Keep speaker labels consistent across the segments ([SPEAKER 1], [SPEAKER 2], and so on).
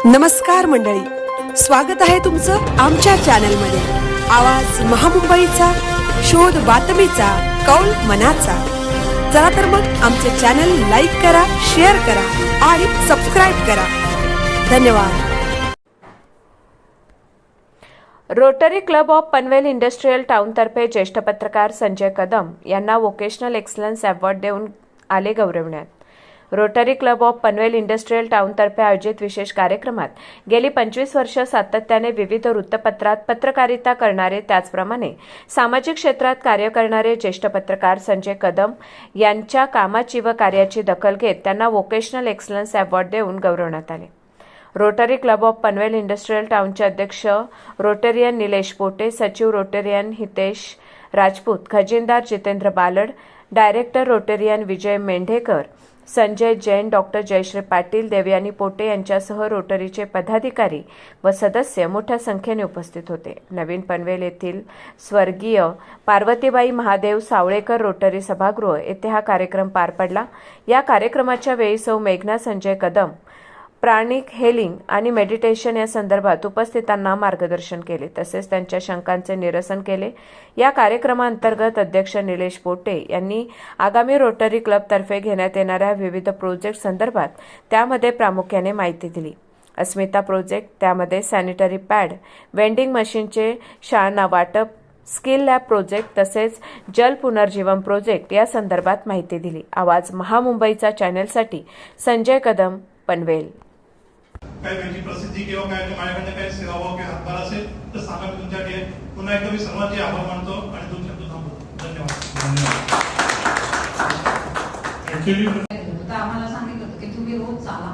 [SPEAKER 1] नमस्कार मंडळी, स्वागत आहे तुमचं आमच्या चॅनलमध्ये। आवाज महामुंबईचा, शोध बातमीचा, कौल मनाचा। चला तर मग आमचे चॅनल लाईक करा, शेअर करा आणि सबस्क्राइब करा। धन्यवाद।
[SPEAKER 2] Rotary club of Panvel industrial टाउनतर्फे ज्येष्ठ पत्रकार संजय कदम यांना व्होकेशनल एक्सलन्स अवॉर्ड देऊन आले गौरवण्यात। Rotary club of Panvel industrial टाउनतर्फे आयोजित विशेष कार्यक्रमात गेली 25 वर्ष सातत्याने विविध वृत्तपत्रात पत्रकारिता करणारे, त्याचप्रमाणे सामाजिक क्षेत्रात कार्य करणारे ज्येष्ठ पत्रकार संजय कदम यांच्या कामाची व कार्याची दखल घेत त्यांना व्होकेशनल एक्सलन्स अवॉर्ड देऊन गौरवण्यात आले। Rotary club of Panvel industrial टाउनचे अध्यक्ष रोटेरियन निलेश पोटे, सचिव रोटेरियन हितेश राजपूत, खजिनदार Jitendra Balad, director rotarian Vijay Mendhekar, Sanjay Jain, doctor Jayashree Patil, Devyani Pote यांच्यासह रोटरीचे पदाधिकारी व सदस्य मोठ्या संख्येने उपस्थित होते। नवीन पनवेल येथील स्वर्गीय पार्वतीबाई महादेव सावळेकर रोटरी सभागृह येथे हा कार्यक्रम पार पडला। या कार्यक्रमाच्या वेळी सौ मेघना संजय कदम प्राणिक हेलिंग आणि मेडिटेशन या संदर्भात उपस्थितांना मार्गदर्शन केले, तसेच त्यांच्या शंकांचे निरसन केले। या कार्यक्रमांतर्गत अध्यक्ष निलेश पोटे यांनी आगामी रोटरी क्लबतर्फे घेण्यात येणाऱ्या विविध प्रोजेक्ट संदर्भात त्यामध्ये प्रामुख्याने माहिती दिली। अस्मिता प्रोजेक्ट, त्यामध्ये सॅनिटरी पॅड, वेंडिंग मशीनचे शाळांना वाटप, स्किल लॅब प्रोजेक्ट तसेच जल पुनर्जीवन प्रोजेक्ट या संदर्भात माहिती दिली। आवाज महामुंबईचा चॅनलसाठी संजय कदम, पनवेल।
[SPEAKER 3] काय त्यांची प्रसिद्धी किंवा काय माझ्याकडे काही सेवाभाव किंवा हातभार असेल तर सांगा, मी तुमच्याकडे पुन्हा एकदा मी सर्वांचे आभार मानतो आणि तुमच्याकडून थांबतो। धन्यवाद।
[SPEAKER 4] आम्हाला सांगितलं होतं की तुम्ही रोज चाला,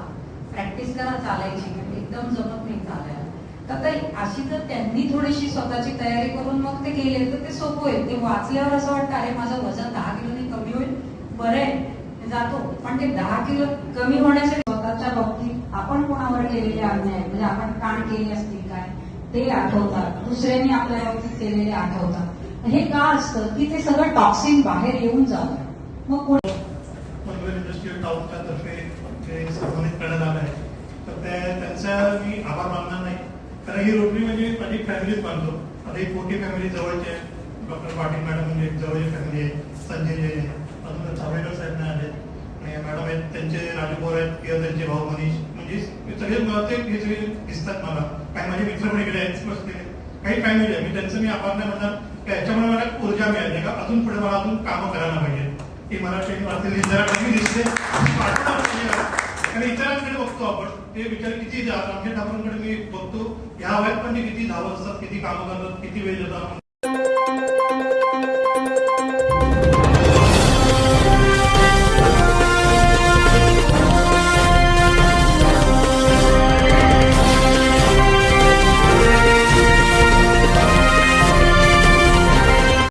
[SPEAKER 4] प्रॅक्टिस करा चालायची, एकदम जमत नाही चालायला। तर अशी जर त्यांनी थोडीशी स्वतःची तयारी करून मग ते गेले तर ते सोपं होईल। ते वाचल्यावर असं वाटतं अरे माझं वजन 10 किलोने कमी होईल, बरं आहे जातो, पण ते 10 किलो कमी होण्यासाठी स्वतःच्या बाबतीत आपण कोणावर केलेले अन्याय, म्हणजे आपण कान केले असतील काय ते आठवतात, दुसऱ्यांनी आपल्या बाबतीत केलेले आठवतात। हे का असतं की ते सगळं टॉक्सिन बाहेर येऊन जातं। मग
[SPEAKER 3] पनवेल इंडस्ट्रियल टाउनच्या तर्फे जे सन्मानित करण्यात आलं आहे तर त्यांचा मी आभार मानणार नाही, कारण ही रोटरी म्हणजे माझी फॅमिलीच मानतो। आता ही मोठी फॅमिली जवळची आहे, डॉक्टर पाटील मॅडम म्हणजे जवळची फॅमिली आहे, संजय जैन, अजून चावेकर साहेब नाही आले आणि मॅडम आहेत, त्यांचे राजूभाऊ आहेत किंवा त्यांचे भाऊ मनीष, म्हणजे सगळे हे सगळे दिसतात मला। काही माझे मित्र पण इकडे आहेत बसलेले, काही फॅमिली आहे, मी त्यांचं मी आभार नाही म्हणणार, याच्यामुळे मला ऊर्जा मिळाली का अजून पुढे मला अजून कामं करायला पाहिजे। ही मला ट्रेन वाचलेली जरा कमी दिसते आणि इतरांकडे बघतो आपण, ते विचार किती आमच्या ठाकूरांकडे मी बघतो, ह्या वयात पण ते किती धावत असतात, किती कामं करतात, किती वेळ देतात।